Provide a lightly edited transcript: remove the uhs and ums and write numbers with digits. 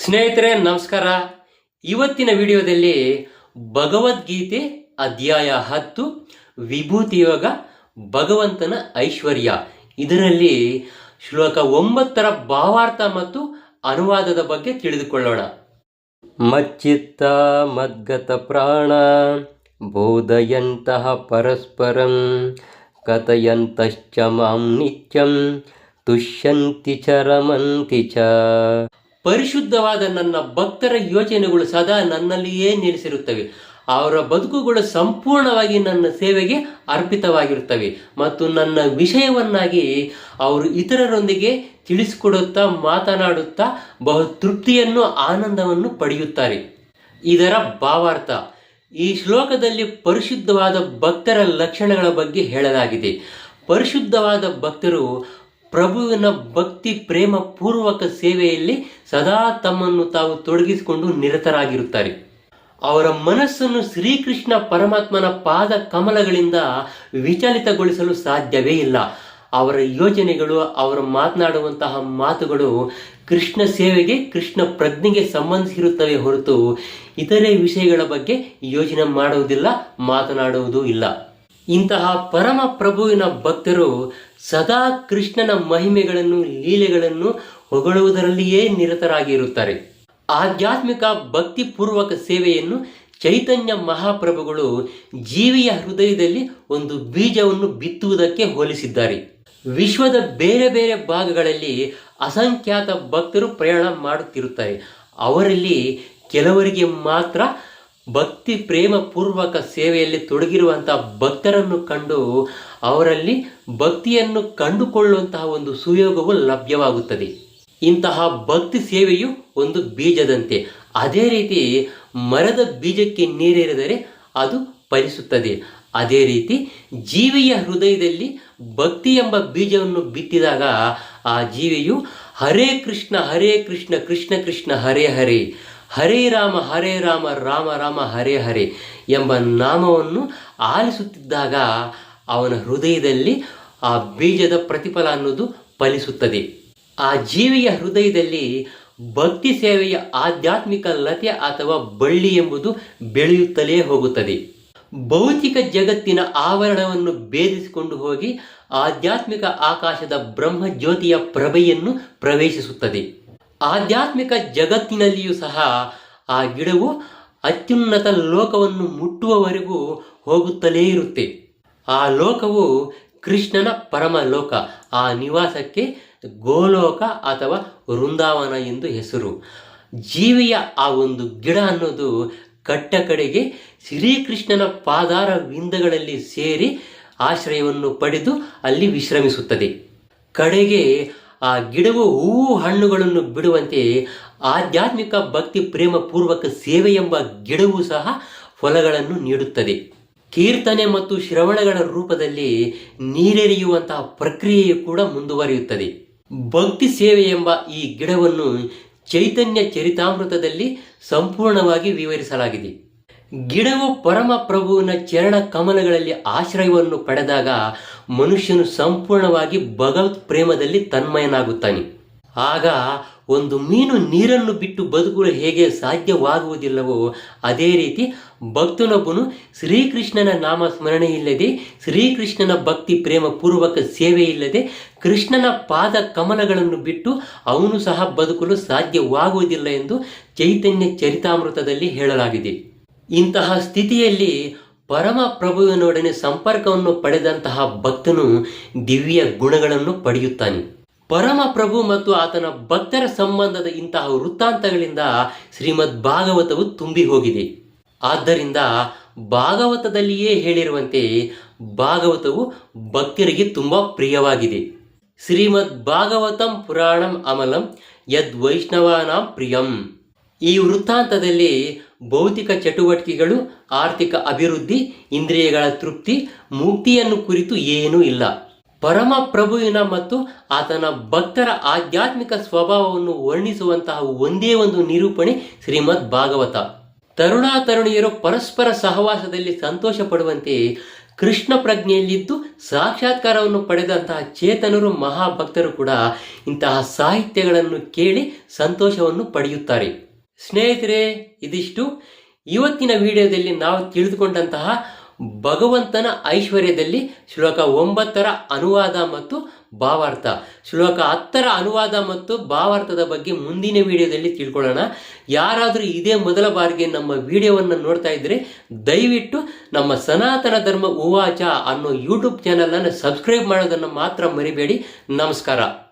ಸ್ನೇಹಿತರೆ ನಮಸ್ಕಾರ. ಇವತ್ತಿನ ವಿಡಿಯೋದಲ್ಲಿ ಭಗವದ್ಗೀತೆ ಅಧ್ಯಾಯ 10 ವಿಭೂತಿ ಯೋಗ ಭಗವಂತನ ಐಶ್ವರ್ಯ ಇದರಲ್ಲಿ ಶ್ಲೋಕ 9ರ ಭಾವಾರ್ಥ ಮತ್ತು ಅನುವಾದದ ಬಗ್ಗೆ ತಿಳಿದುಕೊಳ್ಳೋಣ. ಮಚ್ಚಿತ್ತ ಮದ್ಗತ ಪ್ರಾಣ ಬೋಧಯಂತಹ ಪರಸ್ಪರಂ ಕಥಯಂತಶ್ಚ ಮಾಂ ನಿತ್ಯಂ ತುಷ್ಯಂತಿ ಚ ರಮಂತಿ ಚ. ಪರಿಶುದ್ಧವಾದ ನನ್ನ ಭಕ್ತರ ಯೋಚನೆಗಳು ಸದಾ ನನ್ನಲ್ಲಿಯೇ ನೆಲೆಸಿರುತ್ತವೆ. ಅವರ ಬದುಕುಗಳು ಸಂಪೂರ್ಣವಾಗಿ ನನ್ನ ಸೇವೆಗೆ ಅರ್ಪಿತವಾಗಿರುತ್ತವೆ ಮತ್ತು ನನ್ನ ವಿಷಯವನ್ನಾಗಿ ಅವರು ಇತರರೊಂದಿಗೆ ತಿಳಿಸಿಕೊಡುತ್ತಾ ಮಾತನಾಡುತ್ತಾ ಬಹು ತೃಪ್ತಿಯನ್ನು ಆನಂದವನ್ನು ಪಡೆಯುತ್ತಾರೆ. ಇದರ ಭಾವಾರ್ಥ: ಈ ಶ್ಲೋಕದಲ್ಲಿ ಪರಿಶುದ್ಧವಾದ ಭಕ್ತರ ಲಕ್ಷಣಗಳ ಬಗ್ಗೆ ಹೇಳಲಾಗಿದೆ. ಪರಿಶುದ್ಧವಾದ ಭಕ್ತರು ಪ್ರಭುವಿನ ಭಕ್ತಿ ಪ್ರೇಮ ಪೂರ್ವಕ ಸೇವೆಯಲ್ಲಿ ಸದಾ ತಮ್ಮನ್ನು ತಾವು ತೊಡಗಿಸಿಕೊಂಡು ನಿರತರಾಗಿರುತ್ತಾರೆ. ಅವರ ಮನಸ್ಸನ್ನು ಶ್ರೀಕೃಷ್ಣ ಪರಮಾತ್ಮನ ಪಾದ ಕಮಲಗಳಿಂದ ವಿಚಲಿತಗೊಳಿಸಲು ಸಾಧ್ಯವೇ ಇಲ್ಲ. ಅವರ ಯೋಚನೆಗಳು, ಅವರು ಮಾತನಾಡುವಂತಹ ಮಾತುಗಳು ಕೃಷ್ಣ ಸೇವೆಗೆ, ಕೃಷ್ಣ ಪ್ರಜ್ಞೆಗೆ ಸಂಬಂಧಿಸಿರುತ್ತವೆ ಹೊರತು ಇತರೆ ವಿಷಯಗಳ ಬಗ್ಗೆ ಯೋಚನೆ ಮಾಡುವುದಿಲ್ಲ, ಮಾತನಾಡುವುದೂ ಇಲ್ಲ. ಇಂತಹ ಪರಮ ಪ್ರಭುವಿನ ಭಕ್ತರು ಸದಾ ಕೃಷ್ಣನ ಮಹಿಮೆಗಳನ್ನು, ಲೀಲೆಗಳನ್ನು ಹೊಗಳುವುದರಲ್ಲಿಯೇ ನಿರತರಾಗಿರುತ್ತಾರೆ. ಆಧ್ಯಾತ್ಮಿಕ ಭಕ್ತಿಪೂರ್ವಕ ಸೇವೆಯನ್ನು ಚೈತನ್ಯ ಮಹಾಪ್ರಭುಗಳು ಜೀವಿಯ ಹೃದಯದಲ್ಲಿ ಒಂದು ಬೀಜವನ್ನು ಬಿತ್ತುವುದಕ್ಕೆ ಹೋಲಿಸಿದ್ದಾರೆ. ವಿಶ್ವದ ಬೇರೆ ಬೇರೆ ಭಾಗಗಳಲ್ಲಿ ಅಸಂಖ್ಯಾತ ಭಕ್ತರು ಪ್ರಯಾಣ ಮಾಡುತ್ತಿರುತ್ತಾರೆ. ಅವರಲ್ಲಿ ಕೆಲವರಿಗೆ ಮಾತ್ರ ಭಕ್ತಿ ಪ್ರೇಮ ಪೂರ್ವಕ ಸೇವೆಯಲ್ಲಿ ತೊಡಗಿರುವಂತಹ ಭಕ್ತರನ್ನು ಕಂಡು ಅವರಲ್ಲಿ ಭಕ್ತಿಯನ್ನು ಕಂಡುಕೊಳ್ಳುವಂತಹ ಒಂದು ಸುಯೋಗವು ಲಭ್ಯವಾಗುತ್ತದೆ. ಇಂತಹ ಭಕ್ತಿ ಸೇವೆಯು ಒಂದು ಬೀಜದಂತೆ. ಅದೇ ರೀತಿ ಮರದ ಬೀಜಕ್ಕೆ ನೀರೆರೆದರೆ ಅದು ಫಲಿಸುತ್ತದೆ. ಅದೇ ರೀತಿ ಜೀವಿಯ ಹೃದಯದಲ್ಲಿ ಭಕ್ತಿ ಎಂಬ ಬೀಜವನ್ನು ಬಿತ್ತಿದಾಗ ಆ ಜೀವಿಯು ಹರೇ ಕೃಷ್ಣ ಕೃಷ್ಣ ಕೃಷ್ಣ ಹರೇ ಹರೇ, ಹರೇ ರಾಮ ರಾಮ ರಾಮ ಹರೇ ಹರೇ ಎಂಬ ನಾಮವನ್ನು ಆಲಿಸುತ್ತಿದ್ದಾಗ ಅವನ ಹೃದಯದಲ್ಲಿ ಆ ಬೀಜದ ಪ್ರತಿಫಲ ಅನ್ನೋದು ಫಲಿಸುತ್ತದೆ. ಆ ಜೀವಿಯ ಹೃದಯದಲ್ಲಿ ಭಕ್ತಿ ಸೇವೆಯ ಆಧ್ಯಾತ್ಮಿಕ ಲತೆ ಅಥವಾ ಬಳ್ಳಿ ಎಂಬುದು ಬೆಳೆಯುತ್ತಲೇ ಹೋಗುತ್ತದೆ. ಭೌತಿಕ ಜಗತ್ತಿನ ಆವರಣವನ್ನು ಭೇದಿಸಿಕೊಂಡು ಹೋಗಿ ಆಧ್ಯಾತ್ಮಿಕ ಆಕಾಶದ ಬ್ರಹ್ಮ ಜ್ಯೋತಿಯ ಪ್ರಭೆಯನ್ನು ಪ್ರವೇಶಿಸುತ್ತದೆ. ಆಧ್ಯಾತ್ಮಿಕ ಜಗತ್ತಿನಲ್ಲಿಯೂ ಸಹ ಆ ಗಿಡವು ಅತ್ಯುನ್ನತ ಲೋಕವನ್ನು ಮುಟ್ಟುವವರೆಗೂ ಹೋಗುತ್ತಲೇ ಇರುತ್ತೆ. ಆ ಲೋಕವು ಕೃಷ್ಣನ ಪರಮ ಲೋಕ. ಆ ನಿವಾಸಕ್ಕೆ ಗೋಲೋಕ ಅಥವಾ ವೃಂದಾವನ ಎಂದು ಹೆಸರು. ಜೀವಿಯ ಆ ಒಂದು ಗಿಡ ಅನ್ನೋದು ಕಟ್ಟ ಕಡೆಗೆ ಶ್ರೀಕೃಷ್ಣನ ಪಾದಾರ ವಿಂದಗಳಲ್ಲಿ ಸೇರಿ ಆಶ್ರಯವನ್ನು ಪಡೆದು ಅಲ್ಲಿ ವಿಶ್ರಮಿಸುತ್ತದೆ. ಕಡೆಗೆ ಆ ಗಿಡವು ಹೂವು ಹಣ್ಣುಗಳನ್ನು ಬಿಡುವಂತೆ ಆಧ್ಯಾತ್ಮಿಕ ಭಕ್ತಿ ಪ್ರೇಮ ಪೂರ್ವಕ ಸೇವೆ ಎಂಬ ಗಿಡವೂ ಸಹ ಫಲಗಳನ್ನು ನೀಡುತ್ತದೆ. ಕೀರ್ತನೆ ಮತ್ತು ಶ್ರವಣಗಳ ರೂಪದಲ್ಲಿ ನೀರೆರೆಯುವಂತಹ ಪ್ರಕ್ರಿಯೆಯು ಕೂಡ ಮುಂದುವರಿಯುತ್ತದೆ. ಭಕ್ತಿ ಸೇವೆ ಎಂಬ ಈ ಗಿಡವನ್ನು ಚೈತನ್ಯ ಚರಿತಾಮೃತದಲ್ಲಿ ಸಂಪೂರ್ಣವಾಗಿ ವಿವರಿಸಲಾಗಿದೆ. ಗಿಡವು ಪರಮ ಪ್ರಭುವಿನ ಚರಣ ಕಮಲಗಳಲ್ಲಿ ಆಶ್ರಯವನ್ನು ಪಡೆದಾಗ ಮನುಷ್ಯನು ಸಂಪೂರ್ಣವಾಗಿ ಭಗವತ್ ಪ್ರೇಮದಲ್ಲಿ ತನ್ಮಯನಾಗುತ್ತಾನೆ. ಆಗ ಒಂದು ಮೀನು ನೀರನ್ನು ಬಿಟ್ಟು ಬದುಕಲು ಹೇಗೆ ಸಾಧ್ಯವಾಗುವುದಿಲ್ಲವೋ ಅದೇ ರೀತಿ ಭಕ್ತನೊಬ್ಬನು ಶ್ರೀಕೃಷ್ಣನ ನಾಮ ಸ್ಮರಣೆ ಇಲ್ಲದೆ, ಶ್ರೀಕೃಷ್ಣನ ಭಕ್ತಿ ಪ್ರೇಮ ಪೂರ್ವಕ ಸೇವೆ ಇಲ್ಲದೆ ಕೃಷ್ಣನ ಪಾದ ಕಮಲಗಳನ್ನು ಬಿಟ್ಟು ಅವನು ಸಹ ಬದುಕಲು ಸಾಧ್ಯವಾಗುವುದಿಲ್ಲ ಎಂದು ಚೈತನ್ಯ ಚರಿತಾಮೃತದಲ್ಲಿ ಹೇಳಲಾಗಿದೆ. ಇಂತಹ ಸ್ಥಿತಿಯಲ್ಲಿ ಪರಮ ಪ್ರಭುವಿನೊಡನೆ ಸಂಪರ್ಕವನ್ನು ಪಡೆದಂತಹ ಭಕ್ತನು ದಿವ್ಯ ಗುಣಗಳನ್ನು ಪಡೆಯುತ್ತಾನೆ. ಪರಮ ಪ್ರಭು ಮತ್ತು ಆತನ ಭಕ್ತರ ಸಂಬಂಧದ ಇಂತಹ ವೃತ್ತಾಂತಗಳಿಂದ ಶ್ರೀಮದ್ ಭಾಗವತವು ತುಂಬಿ ಹೋಗಿದೆ. ಆದ್ದರಿಂದ ಭಾಗವತದಲ್ಲಿಯೇ ಹೇಳಿರುವಂತೆ ಭಾಗವತವು ಭಕ್ತರಿಗೆ ತುಂಬ ಪ್ರಿಯವಾಗಿದೆ. ಶ್ರೀಮದ್ ಭಾಗವತಂ ಪುರಾಣಂ ಅಮಲಂ ಯದ್ ವೈಷ್ಣವಾನಾಂ ಪ್ರಿಯಂ. ಈ ವೃತ್ತಾಂತದಲ್ಲಿ ಭೌತಿಕ ಚಟುವಟಿಕೆಗಳು, ಆರ್ಥಿಕ ಅಭಿವೃದ್ಧಿ, ಇಂದ್ರಿಯಗಳ ತೃಪ್ತಿ, ಮುಕ್ತಿಯನ್ನು ಕುರಿತು ಏನೂ ಇಲ್ಲ. ಪರಮ ಪ್ರಭುವಿನ ಮತ್ತು ಆತನ ಭಕ್ತರ ಆಧ್ಯಾತ್ಮಿಕ ಸ್ವಭಾವವನ್ನು ವರ್ಣಿಸುವಂತಹ ಒಂದೇ ಒಂದು ನಿರೂಪಣೆ ಶ್ರೀಮದ್ ಭಾಗವತ. ತರುಣಾತರುಣಿಯರು ಪರಸ್ಪರ ಸಹವಾಸದಲ್ಲಿ ಸಂತೋಷ ಪಡುವಂತೆ ಕೃಷ್ಣ ಪ್ರಜ್ಞೆಯಲ್ಲಿದ್ದು ಸಾಕ್ಷಾತ್ಕಾರವನ್ನು ಪಡೆದಂತಹ ಚೇತನರು ಮಹಾಭಕ್ತರು ಕೂಡ ಇಂತಹ ಸಾಹಿತ್ಯಗಳನ್ನು ಕೇಳಿ ಸಂತೋಷವನ್ನು ಪಡೆಯುತ್ತಾರೆ. ಸ್ನೇಹಿತರೆ, ಇದಿಷ್ಟು ಇವತ್ತಿನ ವಿಡಿಯೋದಲ್ಲಿ ನಾವು ತಿಳಿದುಕೊಂಡಂತಹ ಭಗವಂತನ ಐಶ್ವರ್ಯದಲ್ಲಿ ಶ್ಲೋಕ 9ರ ಅನುವಾದ ಮತ್ತು ಭಾವಾರ್ಥ. ಶ್ಲೋಕ 10ರ ಅನುವಾದ ಮತ್ತು ಭಾವಾರ್ಥದ ಬಗ್ಗೆ ಮುಂದಿನ ವಿಡಿಯೋದಲ್ಲಿ ತಿಳ್ಕೊಳ್ಳೋಣ. ಯಾರಾದರೂ ಇದೇ ಮೊದಲ ಬಾರಿಗೆ ನಮ್ಮ ವಿಡಿಯೋವನ್ನು ನೋಡ್ತಾ ಇದ್ದರೆ ದಯವಿಟ್ಟು ನಮ್ಮ ಸನಾತನ ಧರ್ಮ ಉವಾಚ ಅನ್ನೋ ಯೂಟ್ಯೂಬ್ ಚಾನಲನ್ನು ಸಬ್ಸ್ಕ್ರೈಬ್ ಮಾಡೋದನ್ನು ಮಾತ್ರ ಮರಿಬೇಡಿ. ನಮಸ್ಕಾರ.